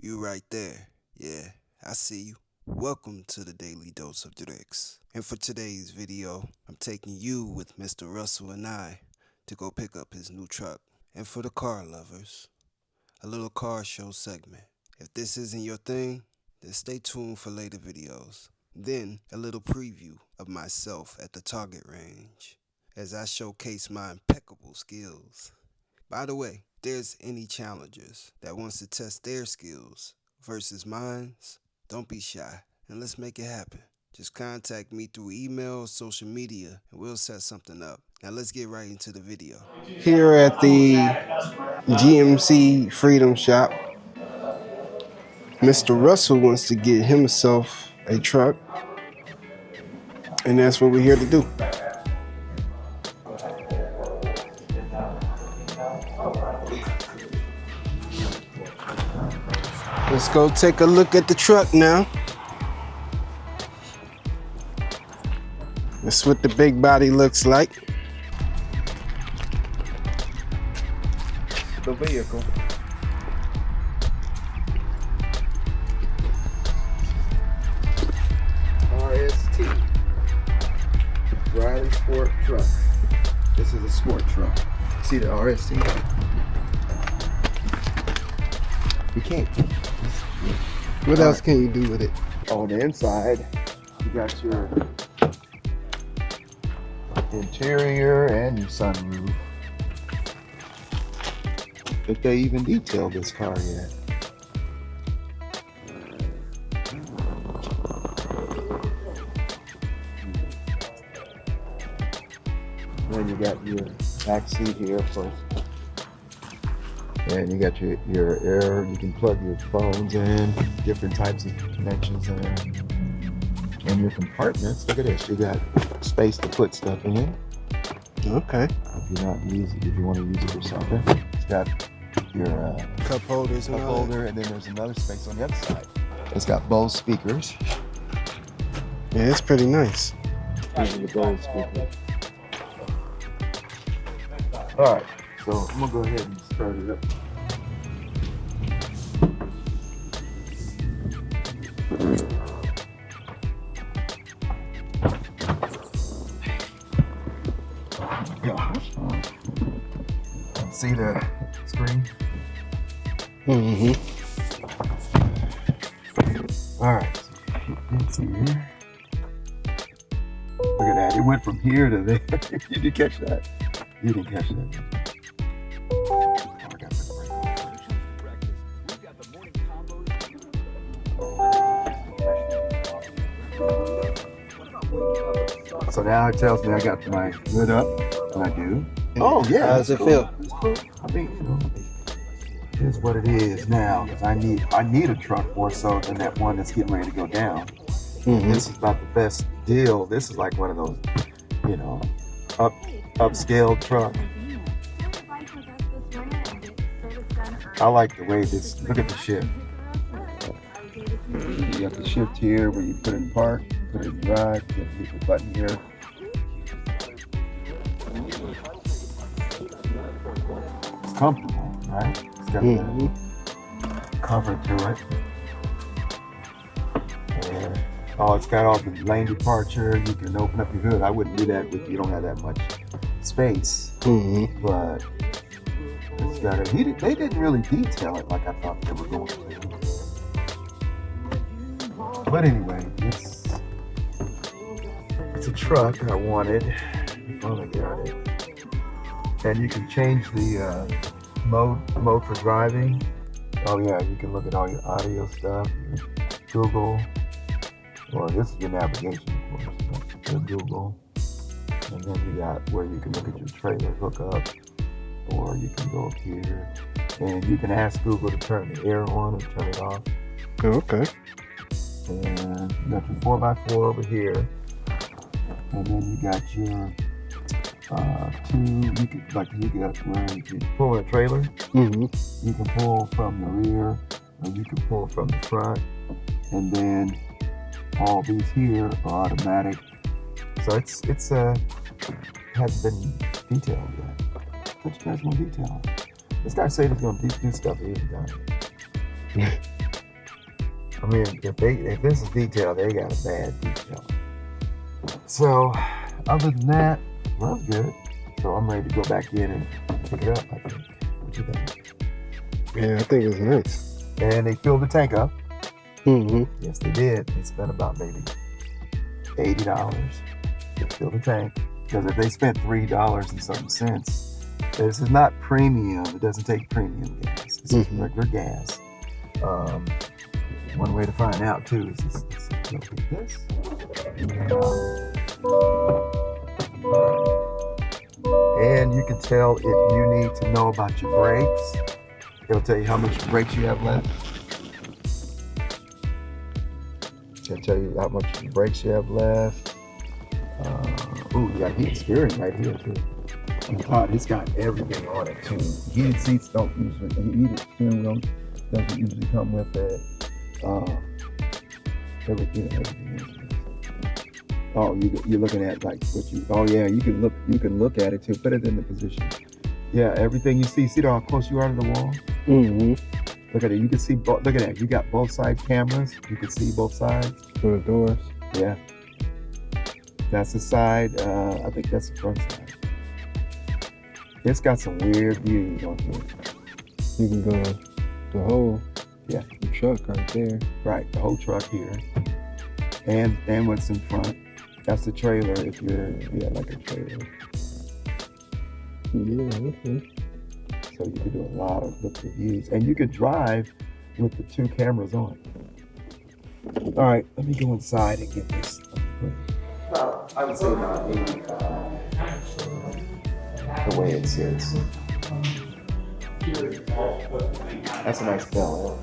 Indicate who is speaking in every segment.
Speaker 1: You right there. Yeah, I see you. Welcome to the Daily Dose of Drex. And for today's video, I'm taking you with Mr. Russell and I to go pick up his new truck. And for the car lovers, a little car show segment. If this isn't your thing, then stay tuned for later videos. Then a little preview of myself at the target range as I showcase my impeccable skills. By the way, if there's any challengers that wants to test their skills versus mine's, don't be shy and let's make it happen. Just contact me through email or social media and we'll set something up. Now let's get right into the video. Here at the GMC Freedom Shop, Mr. Russell wants to get himself a truck, and that's what we're here to do. Let's go take a look at the truck now. That's what the big body looks like. The vehicle. RST. Riley Sport Truck. This is a sport truck. See the RST? You can't. What else can you do with it? On the inside, you got your interior and your sunroof. If they even detailed this car yet. Then you got your back seat here, of course. And you got your air, you can plug your phones in, different types of connections there. And your compartments, look at this, you got space to put stuff in here. Okay. If you want to use it for something. It's got your cup holders, and then there's another space on the other side. It's got Bose speakers. Yeah, it's pretty nice. The Bose speaker. All right, so I'm gonna go ahead and start it up. Gosh. See the screen? Mm-hmm. All right, so here. Look at that, it went from here to there. You did catch that? You didn't catch that. So now it tells me I got my hood up, and I do. Oh yeah. How does it feel? It's cool. I mean, it is what it is now. Because I need a truck more so than that one that's getting ready to go down. Mm-hmm. This is about the best deal. This is like one of those, upscale truck. I like the way this. Look at the shift. You got the shift here where you put it in park, put it in drive. You have to hit the button here. It's comfortable, right? It's got the cover to it. And, it's got all the lane departure. You can open up your hood. I wouldn't do that if you don't have that much space. Mm-hmm. But it's got it. They didn't really detail it like I thought they were going to. But anyway, it's a truck I wanted. Finally got it. And you can change the mode for driving. Oh yeah, you can look at all your audio stuff, your Google. Well, this is your navigation, of course. Your Google. And then you got where you can look at your trailer hookup, or you can go up here and you can ask Google to turn the air on or turn it off. Okay. And you got your 4x4 over here, and then you got your you got where you can pull a trailer. Mm-hmm. You can pull from the rear, or you can pull from the front, and then all these here are automatic. So it's hasn't been detailed yet. But you guys want detail? This guy said he's gonna do stuff he hasn't done.
Speaker 2: I mean, if this is detail, they got a bad detail. So, other than that, well, that's good. So I'm ready to go back in and pick it up, I think. What you think?
Speaker 1: Yeah, I think it's nice.
Speaker 2: And they filled the tank up.
Speaker 1: Mm-hmm.
Speaker 2: Yes, they did. They spent about maybe $80 to fill the tank. Because if they spent $3 and something cents, this is not premium. It doesn't take premium gas. This is regular gas. One way to find out too is look at this. And you can tell if you need to know about your brakes. It'll tell you how much brakes you have left. It'll tell you how much brakes you have left. You got heated steering right here too. It's got everything on it too. Heated seats don't usually, heated steering wheel doesn't usually come with it. Everything is. Oh, you're looking at like what you. Oh yeah, you can look at it too. Put it in the position. Yeah, everything you see. See how close you are to the wall.
Speaker 1: Mm-hmm.
Speaker 2: Look at it. You can see. Look at that. You got both side cameras. You can see both sides.
Speaker 1: For the doors.
Speaker 2: Yeah. That's the side. I think that's the front side. It's got some weird views on here.
Speaker 1: You can go the whole truck right there.
Speaker 2: Right, the whole truck here. And what's in front. That's the trailer if you're like a trailer.
Speaker 1: Yeah, okay.
Speaker 2: So you can do a lot of look reviews. And you could drive with the two cameras on. All right, let me go inside and get this. I would say about 85. The way it sits. That's a nice bell.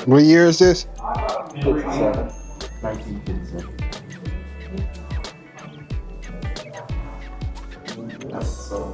Speaker 1: What year is this?
Speaker 2: 1957. So,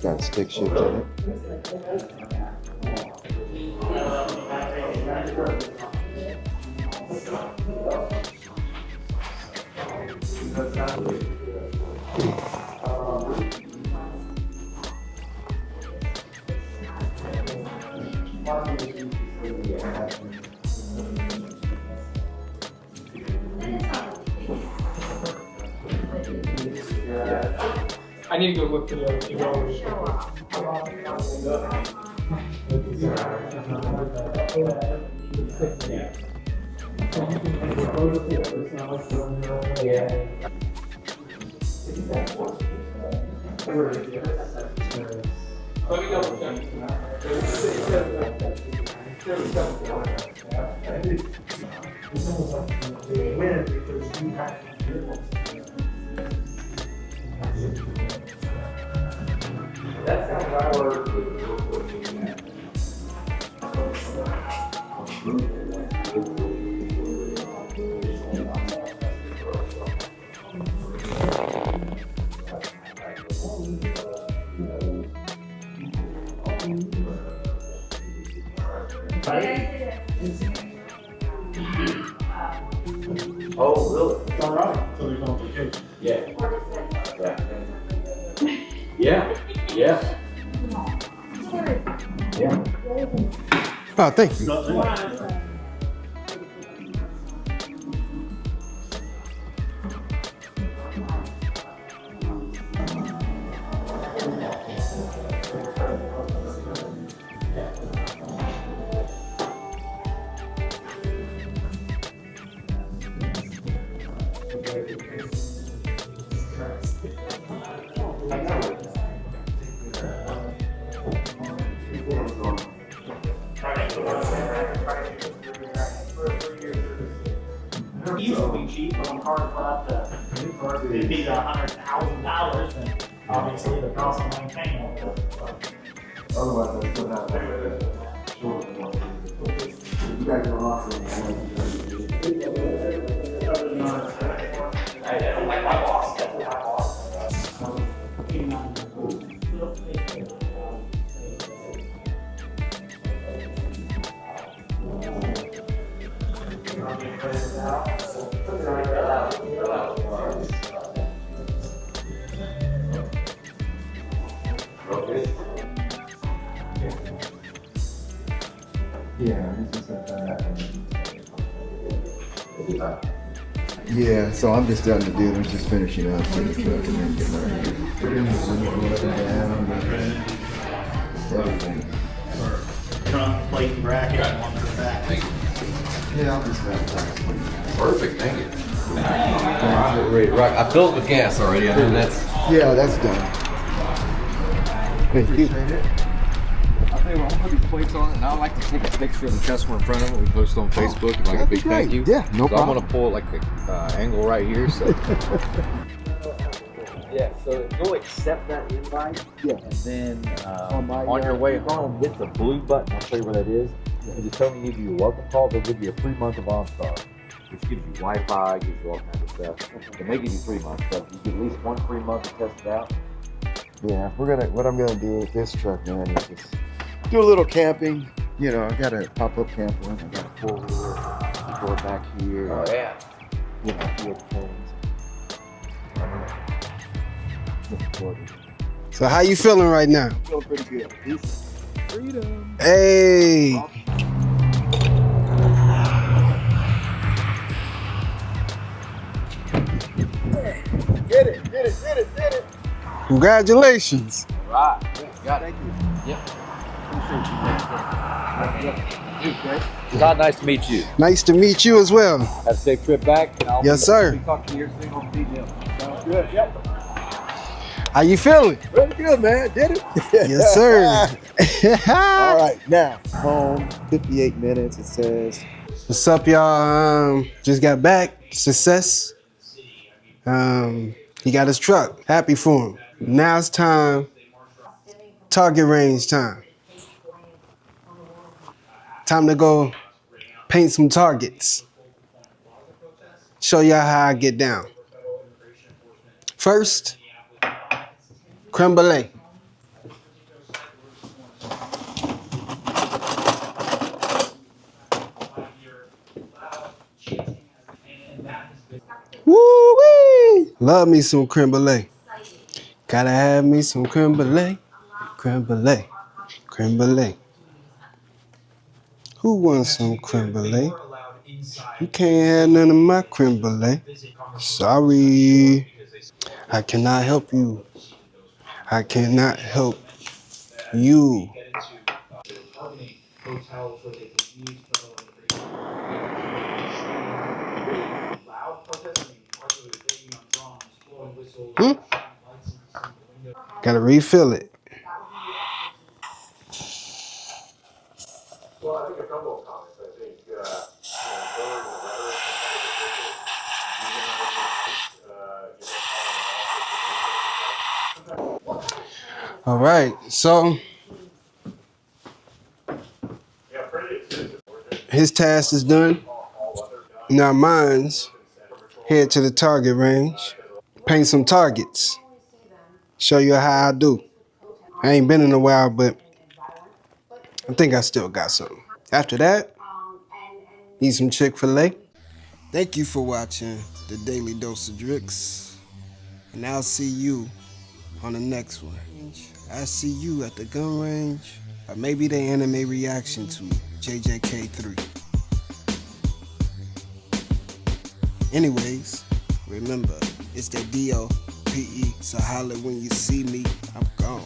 Speaker 2: got a stick shift in it.
Speaker 3: I need to go look for the Let me double check. That's how I work with looking at. Oh, really? It's all right. So there's no vacation. Yeah. Yeah. Yeah. Yeah.
Speaker 1: Oh, thank you.
Speaker 3: Easily cheap on cars left to $50,000 to $100,000, then obviously the cost of maintaining it.
Speaker 2: Otherwise, I still have that. Sure. You guys are offering.
Speaker 3: I don't like my boss.
Speaker 2: Yeah, yeah, so I'm just starting to do them, just finishing up in the truck and then getting out here. Everything.
Speaker 3: Trunk, plate, and bracket, and one for the back.
Speaker 2: Yeah, I'll just have that.
Speaker 4: Perfect, thank you. Ready to rock. I filled it with gas already. I know that's.
Speaker 2: Yeah, that's done. Thank you.
Speaker 4: I'll tell you what, I'll put these plates on it, and I like to take a picture of the customer in front of it. We post it on Facebook, like a big thank you.
Speaker 2: Yeah, no
Speaker 4: so
Speaker 2: problem.
Speaker 4: I'm gonna pull like the angle right here. So. Yeah, so you'll accept that invite,
Speaker 2: Yeah.
Speaker 4: and then
Speaker 2: On
Speaker 4: your way home, hit the blue button. I'll show you where that is. And just tell me you give you a welcome call. They'll give you a 3 month of OnStar, which gives you Wi-Fi, gives you all kinds of stuff. And they give you 3 months, but you get at least 1 free month to test it out.
Speaker 2: Yeah, what I'm gonna do with this truck, man, is just do a little camping. You know, I got a pop-up camper. I got a 4-wheeler, door back here.
Speaker 4: Oh yeah.
Speaker 2: You know, headphones. Looking forward to it.
Speaker 1: So how you feeling right now?
Speaker 2: Feeling pretty good. Decent. Freedom.
Speaker 1: Hey,
Speaker 2: Get it.
Speaker 1: congratulations.
Speaker 4: Right. Got it.
Speaker 2: Thank you.
Speaker 4: Yep.
Speaker 2: Appreciate you.
Speaker 4: Todd, nice to meet you.
Speaker 1: Nice to meet you as well.
Speaker 4: Have a safe trip back. And I'll
Speaker 1: Yes, sir.
Speaker 4: be talking to you soon on email.
Speaker 2: Sounds good. Yep.
Speaker 1: How you feeling?
Speaker 2: Really good, man. Did it?
Speaker 1: Yes, sir.
Speaker 2: All right, now home. 58 minutes. It says.
Speaker 1: What's up, y'all? Just got back. Success. He got his truck. Happy for him. Now it's time. Target range time. Time to go paint some targets. Show y'all how I get down. First, creme brulee. Woo-wee! Love me some creme brulee. Gotta have me some creme brulee. Creme brulee. Creme brulee. Who wants some creme brulee? You can't have none of my creme brulee. Sorry. I cannot help you. I cannot help you. Gotta refill it.
Speaker 3: Well, I think a couple of comments. I think,
Speaker 1: All right, so his task is done. Now mine's head to the target range, paint some targets, show you how I do. I ain't been in a while, but I think I still got something. After that, eat some Chik-Fil-A. Thank you for watching the Daily Dose of Dricks, and I'll see you on the next one. I see you at the gun range, or maybe the anime reaction to JJK3. Anyways, remember, it's that DOPE, so holla when you see me, I'm gone.